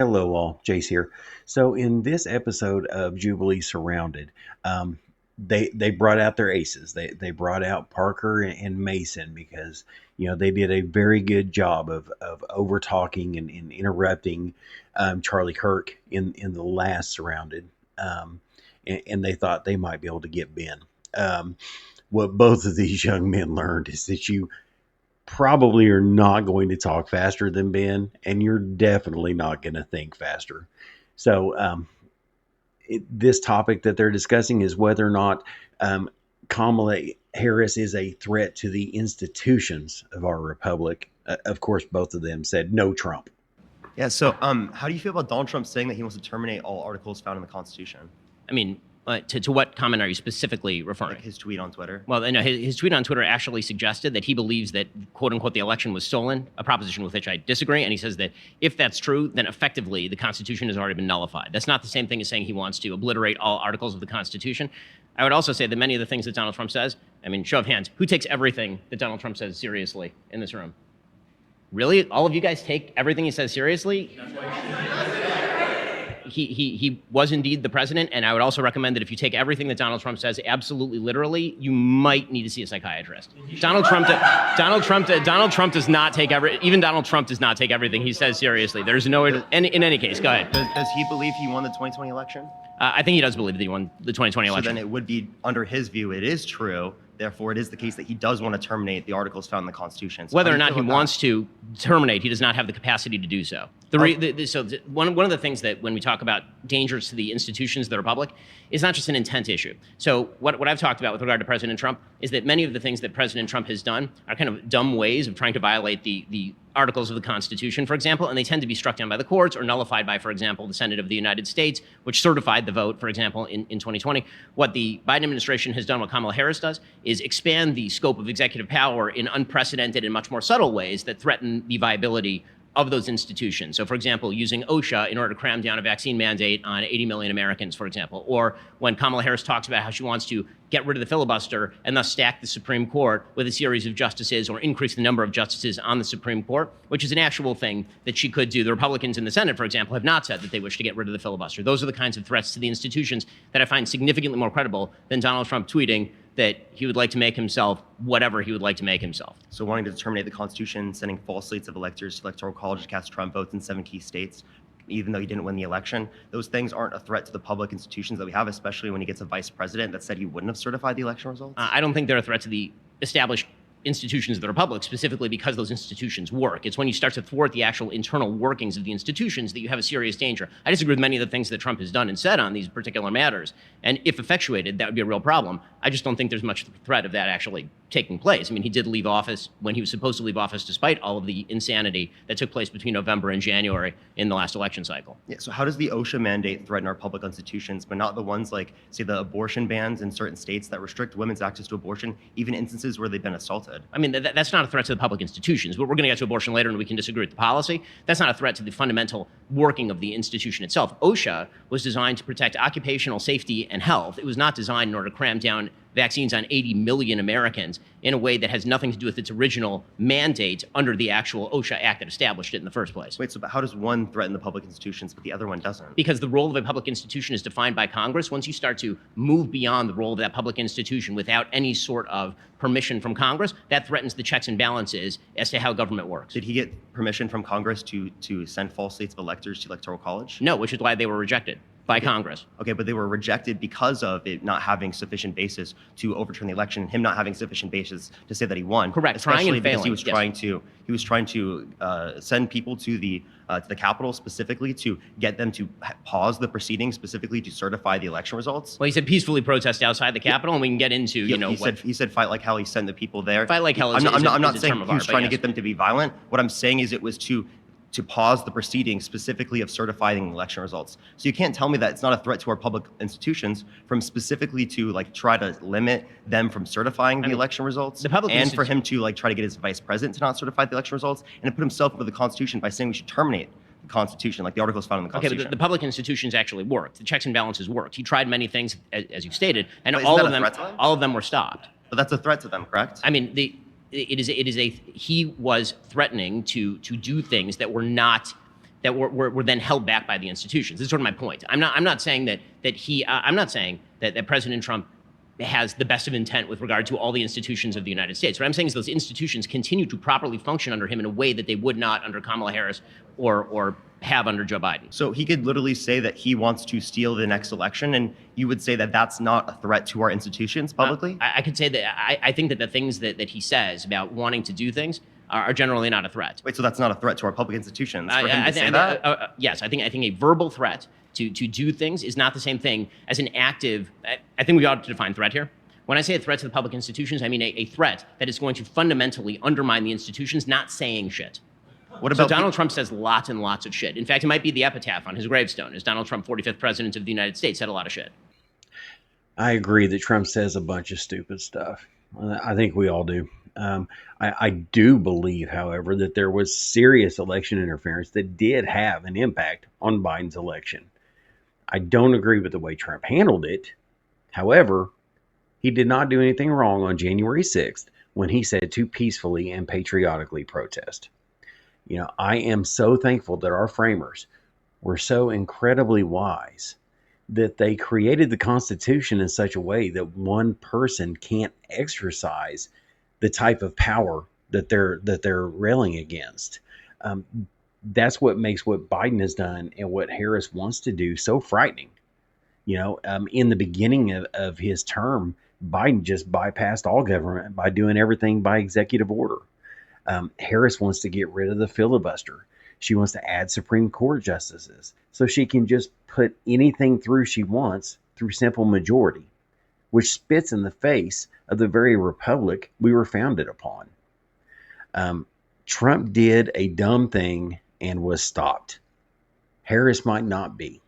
Hello, all. Jace here. So, in this episode of Jubilee Surrounded, they brought out their aces. They brought out Parker and Mason because they did a very good job of over talking and interrupting Charlie Kirk in the last Surrounded, and they thought they might be able to get Ben. What both of these young men learned is that you probably are not going to talk faster than Ben, and you're definitely not going to think faster. So, this topic that they're discussing is whether or not Kamala Harris is a threat to the institutions of our republic. Of course, both of them said no Trump. Yeah, so how do you feel about Donald Trump saying that he wants to terminate all articles found in the Constitution? I mean, to what comment are you specifically referring? Like his tweet on Twitter? Well, no, his tweet on Twitter actually suggested that he believes that, quote unquote, the election was stolen, a proposition with which I disagree. And he says that if that's true, then effectively the Constitution has already been nullified. That's not the same thing as saying he wants to obliterate all articles of the Constitution. I would also say that many of the things that Donald Trump says, I mean, show of hands, who takes everything that Donald Trump says seriously in this room? Really? All of you guys take everything he says seriously? He was indeed the president, and I would also recommend that if you take everything that Donald Trump says absolutely literally, you might need to see a psychiatrist. Donald Trump does not take even Donald Trump does not take everything he says seriously. There's no, in any case, go ahead. Does he believe he won the 2020 election? I think he does believe that he won the 2020 election. So then it would be, under his view, it is true. Therefore, it is the case that he does want to terminate the articles found in the Constitution. So whether or not he wants to terminate, he does not have the capacity to do so. One of the things that when we talk about dangers to the institutions of the republic is not just an intent issue. So what I've talked about with regard to President Trump is that many of the things that President Trump has done are kind of dumb ways of trying to violate the articles of the Constitution, for example, and they tend to be struck down by the courts or nullified by, for example, the Senate of the United States, which certified the vote, for example, in 2020. What the Biden administration has done, what Kamala Harris does, is expand the scope of executive power in unprecedented and much more subtle ways that threaten the viability of those institutions. So, for example, using OSHA in order to cram down a vaccine mandate on 80 million Americans, for example, or when Kamala Harris talks about how she wants to get rid of the filibuster and thus stack the Supreme Court with a series of justices or increase the number of justices on the Supreme Court, which is an actual thing that she could do. The Republicans in the Senate, for example, have not said that they wish to get rid of the filibuster. Those are the kinds of threats to the institutions that I find significantly more credible than Donald Trump tweeting that he would like to make himself whatever he would like to make himself. So wanting to terminate the Constitution, sending false slates of electors to Electoral College to cast Trump votes in 7 key states, even though he didn't win the election, those things aren't a threat to the public institutions that we have, especially when he gets a vice president that said he wouldn't have certified the election results? I don't think they're a threat to the established institutions of the republic, specifically because those institutions work. It's when you start to thwart the actual internal workings of the institutions that you have a serious danger. I disagree with many of the things that Trump has done and said on these particular matters. And if effectuated, that would be a real problem. I just don't think there's much threat of that actually taking place. I mean, he did leave office when he was supposed to leave office, despite all of the insanity that took place between November and January in the last election cycle. Yeah, so how does the OSHA mandate threaten our public institutions, but not the ones like, say, the abortion bans in certain states that restrict women's access to abortion, even instances where they've been assaulted? I mean, that's not a threat to the public institutions. But we're going to get to abortion later and we can disagree with the policy. That's not a threat to the fundamental working of the institution itself. OSHA was designed to protect occupational safety and health. It was not designed in order to cram down vaccines on 80 million Americans in a way that has nothing to do with its original mandate under the actual OSHA Act that established it in the first place. Wait, so how does one threaten the public institutions, but the other one doesn't? Because the role of a public institution is defined by Congress. Once you start to move beyond the role of that public institution without any sort of permission from Congress, that threatens the checks and balances as to how government works. Did he get permission from Congress to send false slates of electors to Electoral College? No, which is why they were rejected by Congress. Okay, but they were rejected because of it not having sufficient basis to overturn the election, and him not having sufficient basis to say that he won. Correct. Especially trying and because failing. he was trying to send people to the Capitol specifically to get them to pause the proceedings, specifically to certify the election results. Well, he said peacefully protest outside the Capitol, and we can get into he said fight like hell. He sent the people there. Fight like hell. I'm not saying he was trying to get them to be violent. What I'm saying is it was to pause the proceedings specifically of certifying election results. So you can't tell me that it's not a threat to our public institutions from specifically to try to limit them from certifying the election results, and for him to try to get his vice president to not certify the election results, and to put himself over the Constitution by saying we should terminate the Constitution, like the articles found in the Constitution. Okay, but the public institutions actually worked. The checks and balances worked. He tried many things, as you stated, and all of them were stopped. But that's a threat to them, correct? I mean, he was threatening to do things that were not that were then held back by the institutions. This is sort of my point. I'm not saying that President Trump has the best of intent with regard to all the institutions of the United States. What I'm saying is those institutions continue to properly function under him in a way that they would not under Kamala Harris or have under Joe Biden. So he could literally say that he wants to steal the next election, and you would say that that's not a threat to our institutions publicly? I could say that I think that the things that he says about wanting to do things are generally not a threat. Wait, so that's not a threat to our public institutions for him to say that? Yes, I think a verbal threat to do things is not the same thing as an active. I think we ought to define threat here. When I say a threat to the public institutions, I mean a threat that is going to fundamentally undermine the institutions, not saying shit. What about Donald Trump says lots and lots of shit. In fact, it might be the epitaph on his gravestone, as Donald Trump, 45th president of the United States, said a lot of shit. I agree that Trump says a bunch of stupid stuff. I think we all do. I do believe, however, that there was serious election interference that did have an impact on Biden's election. I don't agree with the way Trump handled it. However, he did not do anything wrong on January 6th when he said to peacefully and patriotically protest. You know, I am so thankful that our framers were so incredibly wise that they created the Constitution in such a way that one person can't exercise the type of power that they're railing against. That's what makes what Biden has done and what Harris wants to do so frightening. You know, in the beginning of his term, Biden just bypassed all government by doing everything by executive order. Harris wants to get rid of the filibuster. She wants to add Supreme Court justices so she can just put anything through she wants through simple majority, which spits in the face of the very republic we were founded upon. Trump did a dumb thing and was stopped. Harris might not be.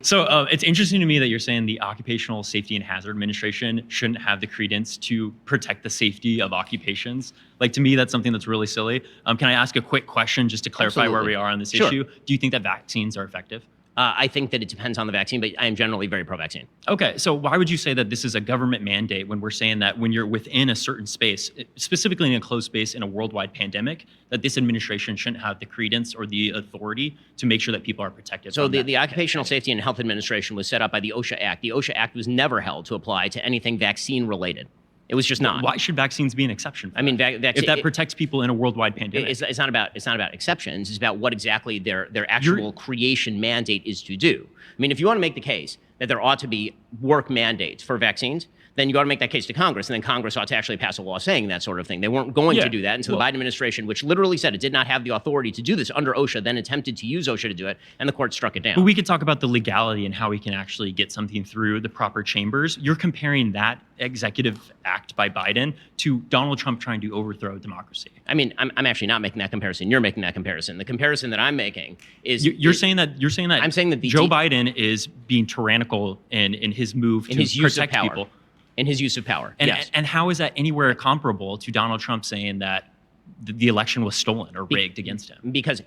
So it's interesting to me that you're saying the Occupational Safety and Hazard Administration shouldn't have the credence to protect the safety of occupations. Like, to me, that's something that's really silly. Can I ask a quick question just to clarify Absolutely. where we are on this Sure. issue? Do you think that vaccines are effective? I think that it depends on the vaccine, but I am generally very pro-vaccine. Okay, so why would you say that this is a government mandate when we're saying that when you're within a certain space, specifically in a closed space in a worldwide pandemic, that this administration shouldn't have the credence or the authority to make sure that people are protected? So the Occupational Safety and Health Administration was set up by the OSHA Act. The OSHA Act was never held to apply to anything vaccine related. It was just not. Why should vaccines be an exception? I mean, if that protects people in a worldwide pandemic, it's not about exceptions. It's about what exactly their actual creation mandate is to do. I mean, if you want to make the case that there ought to be work mandates for vaccines, then you got to make that case to Congress, and then Congress ought to actually pass a law saying that sort of thing. They weren't going to do that until the Biden administration, which literally said it did not have the authority to do this under OSHA, then attempted to use OSHA to do it, and the court struck it down. But we could talk about the legality and how we can actually get something through the proper chambers. You're comparing that executive act by Biden to Donald Trump trying to overthrow democracy. I mean, I'm actually not making that comparison. You're making that comparison. The comparison that I'm making is you're saying that I'm saying that Joe Biden is being tyrannical in his move to protect people. In his use of power. And, yes. And how is that anywhere comparable to Donald Trump saying that the election was stolen or rigged against him? Because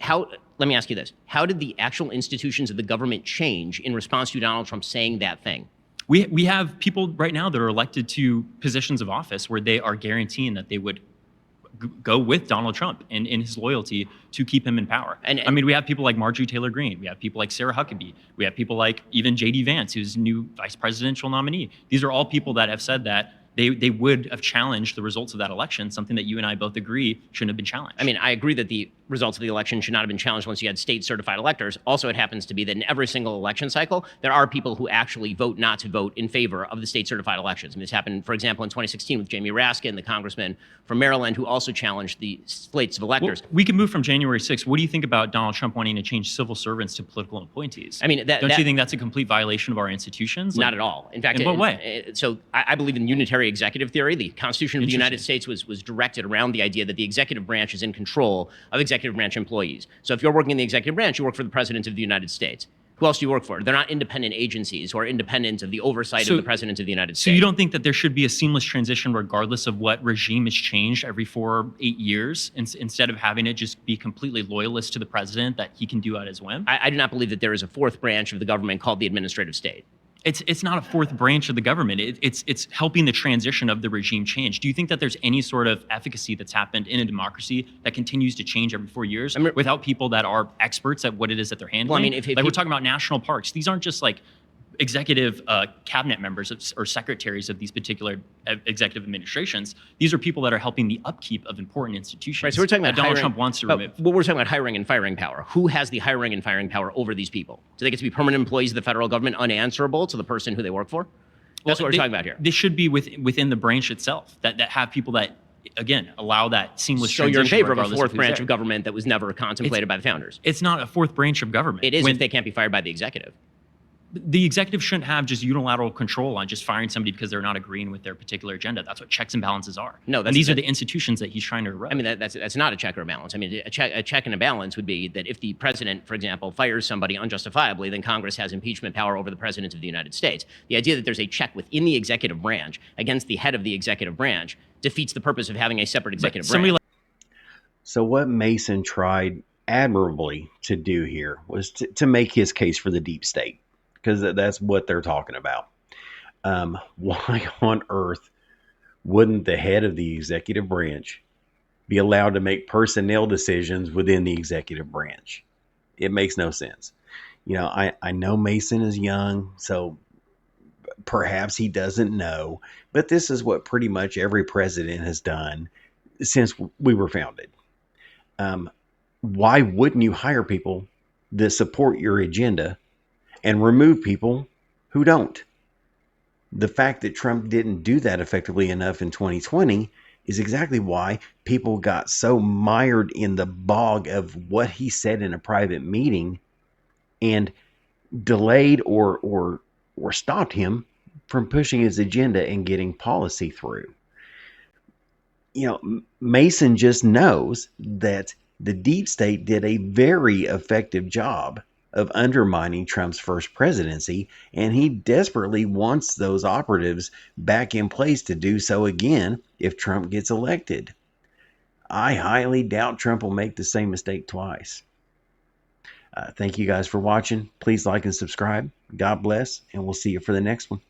let me ask you this. How did the actual institutions of the government change in response to Donald Trump saying that thing? We have people right now that are elected to positions of office where they are guaranteeing that they would go with Donald Trump and in his loyalty to keep him in power. And I mean, we have people like Marjorie Taylor Greene. We have people like Sarah Huckabee. We have people like even J.D. Vance, who's new vice presidential nominee. These are all people that have said that they would have challenged the results of that election, something that you and I both agree shouldn't have been challenged. I mean, I agree that the results of the election should not have been challenged once you had state certified electors. Also, it happens to be that in every single election cycle, there are people who actually vote not to vote in favor of the state certified elections. I mean, this happened, for example, in 2016 with Jamie Raskin, the congressman from Maryland, who also challenged the slates of electors. Well, we can move from January 6th. What do you think about Donald Trump wanting to change civil servants to political appointees? I mean, don't you think that's a complete violation of our institutions? Not at all. In fact, in what way? So I believe in unitary executive theory. The Constitution of the United States was directed around the idea that the executive branch is in control of executive branch employees. So if you're working in the executive branch, you work for the President of the United States. Who else do you work for? They're not independent agencies who are independent of the oversight of the President of the United States. So you don't think that there should be a seamless transition regardless of what regime is changed every 4 or 8 years, instead of having it just be completely loyalist to the president that he can do at his whim? I do not believe that there is a fourth branch of the government called the administrative state. It's not a fourth branch of the government. It's helping the transition of the regime change. Do you think that there's any sort of efficacy that's happened in a democracy that continues to change every 4 years without people that are experts at what it is that they're handling? Well, I mean, if like we're talking about national parks, these aren't just like executive cabinet members or secretaries of these particular executive administrations. These are people that are helping the upkeep of important institutions. Right, so we're talking about Donald hiring, Trump wants to remove. Well, we're talking about hiring and firing power. Who has the hiring and firing power over these people? Do they get to be permanent employees of the federal government, unanswerable to the person who they work for? That's what we're talking about here. This should be within the branch itself that have people that, again, allow that seamless so transition. You're in favor of a regardless fourth who's branch there. of government that was never contemplated by the founders. It's not a fourth branch of government. It is if they can't be fired by the executive. The executive shouldn't have just unilateral control on just firing somebody because they're not agreeing with their particular agenda. That's what checks and balances are. No, and these are the institutions that he's trying to erode. I mean, that's not a check or a balance. I mean, a check and a balance would be that if the president, for example, fires somebody unjustifiably, then Congress has impeachment power over the president of the United States. The idea that there's a check within the executive branch against the head of the executive branch defeats the purpose of having a separate executive branch. So what Mason tried admirably to do here was to make his case for the deep state, because that's what they're talking about. Why on earth wouldn't the head of the executive branch be allowed to make personnel decisions within the executive branch? It makes no sense. You know, I know Mason is young, so perhaps he doesn't know, but this is what pretty much every president has done since we were founded. Why wouldn't you hire people that support your agenda and remove people who don't? The fact that Trump didn't do that effectively enough in 2020 is exactly why people got so mired in the bog of what he said in a private meeting and delayed or stopped him from pushing his agenda and getting policy through. You know, Mason just knows that the deep state did a very effective job of undermining Trump's first presidency, and he desperately wants those operatives back in place to do so again if Trump gets elected. I highly doubt Trump will make the same mistake twice. Thank you guys for watching. Please like and subscribe. God bless, and we'll see you for the next one.